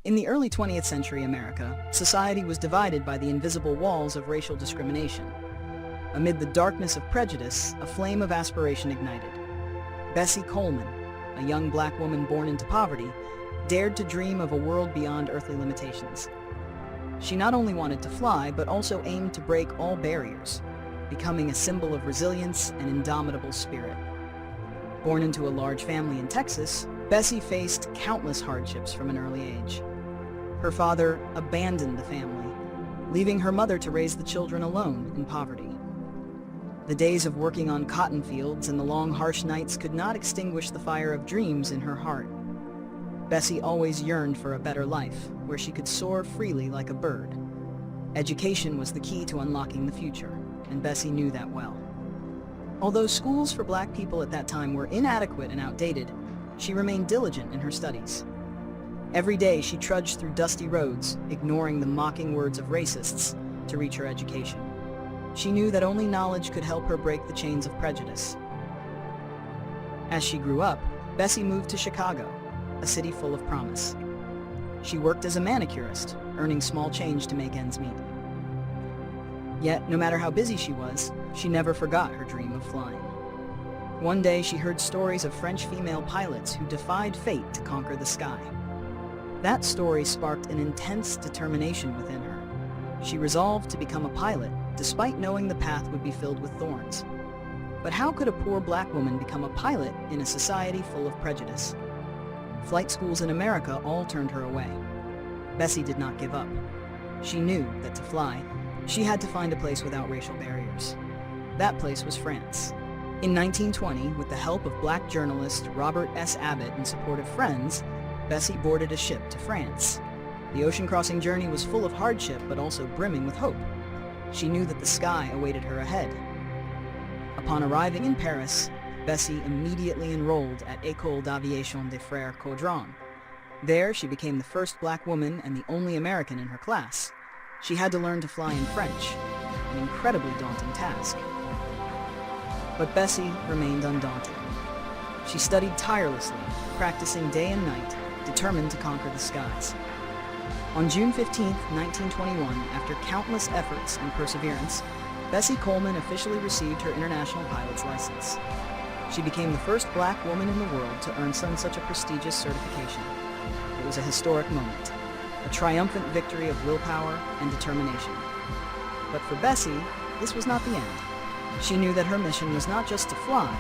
In the early 20th century America, society was divided by the invisible walls of racial discrimination. Amid the darkness of prejudice, a flame of aspiration ignited. Bessie Coleman, a young black woman born into poverty, dared to dream of a world beyond earthly limitations. She not only wanted to fly, but also aimed to break all barriers, becoming a symbol of resilience and indomitable spirit. Born into a large family in Texas, Bessie faced countless hardships from an early age. Her father abandoned the family, leaving her mother to raise the children alone in poverty. The days of working on cotton fields and the long, harsh nights could not extinguish the fire of dreams in her heart. Bessie always yearned for a better life, where she could soar freely like a bird. Education was the key to unlocking the future, and Bessie knew that well. Although schools for black people at that time were inadequate and outdated, she remained diligent in her studies. Every day she trudged through dusty roads, ignoring the mocking words of racists, to reach her education. She knew that only knowledge could help her break the chains of prejudice. As she grew up, Bessie moved to Chicago, a city full of promise. She worked as a manicurist, earning small change to make ends meet. Yet, no matter how busy she was, she never forgot her dream of flying. One day she heard stories of French female pilots who defied fate to conquer the sky. That story sparked an intense determination within her. She resolved to become a pilot, despite knowing the path would be filled with thorns. But how could a poor black woman become a pilot in a society full of prejudice? Flight schools in America all turned her away. Bessie did not give up. She knew that to fly, she had to find a place without racial barriers. That place was France. In 1920, with the help of black journalist Robert S. Abbott and supportive friends, Bessie boarded a ship to France. The ocean-crossing journey was full of hardship, but also brimming with hope. She knew that the sky awaited her ahead. Upon arriving in Paris, Bessie immediately enrolled at École d'Aviation des Frères Caudron. There, she became the first black woman and the only American in her class. She had to learn to fly in French, an incredibly daunting task. But Bessie remained undaunted. She studied tirelessly, practicing day and night, determined to conquer the skies. On June 15, 1921, after countless efforts and perseverance, Bessie Coleman officially received her international pilot's license. She became the first black woman in the world to earn such a prestigious certification. It was a historic moment, a triumphant victory of willpower and determination. But for Bessie, this was not the end. She knew that her mission was not just to fly,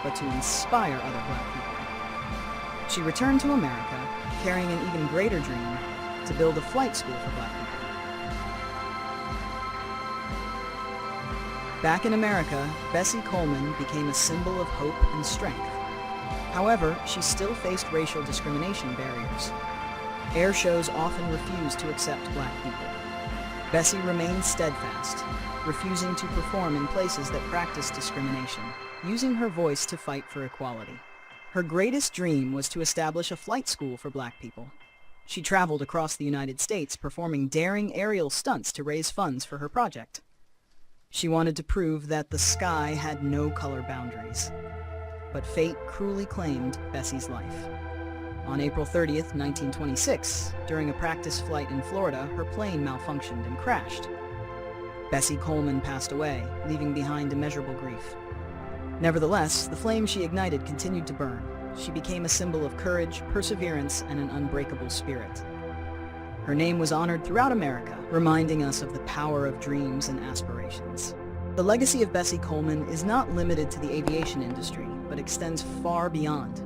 but to inspire other black people. She returned to America, carrying an even greater dream, to build a flight school for black people. Back in America, Bessie Coleman became a symbol of hope and strength. However, she still faced racial discrimination barriers. Air shows often refused to accept black people. Bessie remained steadfast, refusing to perform in places that practiced discrimination, using her voice to fight for equality. Her greatest dream was to establish a flight school for black people. She traveled across the United States performing daring aerial stunts to raise funds for her project. She wanted to prove that the sky had no color boundaries. But fate cruelly claimed Bessie's life. On April 30th, 1926, during a practice flight in Florida, her plane malfunctioned and crashed. Bessie Coleman passed away, leaving behind immeasurable grief. Nevertheless, the flame she ignited continued to burn. She became a symbol of courage, perseverance, and an unbreakable spirit. Her name was honored throughout America, reminding us of the power of dreams and aspirations. The legacy of Bessie Coleman is not limited to the aviation industry, but extends far beyond,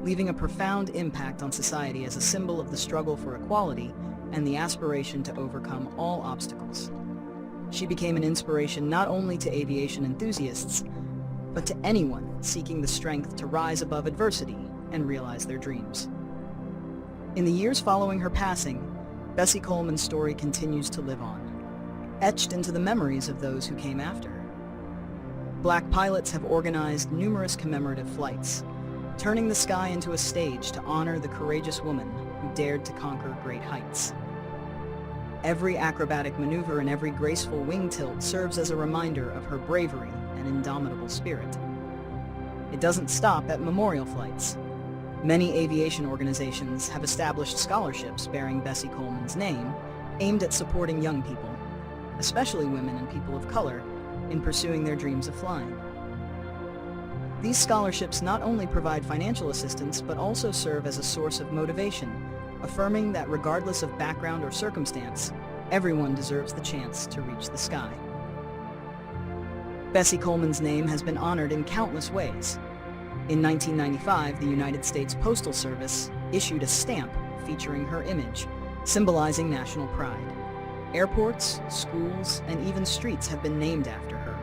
leaving a profound impact on society as a symbol of the struggle for equality and the aspiration to overcome all obstacles. She became an inspiration not only to aviation enthusiasts, but to anyone seeking the strength to rise above adversity and realize their dreams. In the years following her passing, Bessie Coleman's story continues to live on, etched into the memories of those who came after her. Black pilots have organized numerous commemorative flights, turning the sky into a stage to honor the courageous woman who dared to conquer great heights. Every acrobatic maneuver and every graceful wing tilt serves as a reminder of her bravery and indomitable spirit. It doesn't stop at memorial flights. Many aviation organizations have established scholarships bearing Bessie Coleman's name, aimed at supporting young people, especially women and people of color, in pursuing their dreams of flying. These scholarships not only provide financial assistance, but also serve as a source of motivation, affirming that regardless of background or circumstance, everyone deserves the chance to reach the sky. Bessie Coleman's name has been honored in countless ways. In 1995, the United States Postal Service issued a stamp featuring her image, symbolizing national pride. Airports, schools, and even streets have been named after her,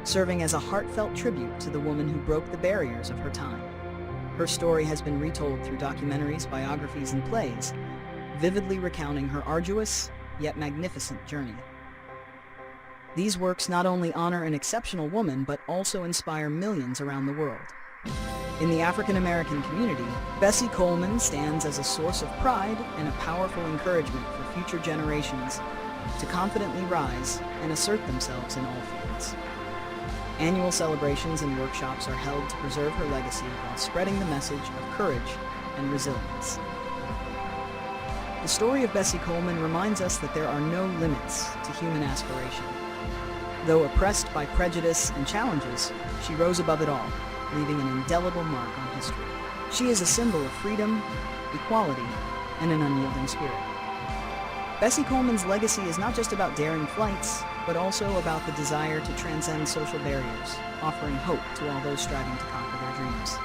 serving as a heartfelt tribute to the woman who broke the barriers of her time. Her story has been retold through documentaries, biographies, and plays, vividly recounting her arduous, yet magnificent journey. These works not only honor an exceptional woman, but also inspire millions around the world. In the African American community, Bessie Coleman stands as a source of pride and a powerful encouragement for future generations to confidently rise and assert themselves in all fields. Annual celebrations and workshops are held to preserve her legacy while spreading the message of courage and resilience. The story of Bessie Coleman reminds us that there are no limits to human aspiration. Though oppressed by prejudice and challenges, she rose above it all, leaving an indelible mark on history. She is a symbol of freedom, equality, and an unyielding spirit. Bessie Coleman's legacy is not just about daring flights, but also about the desire to transcend social barriers, offering hope to all those striving to conquer their dreams.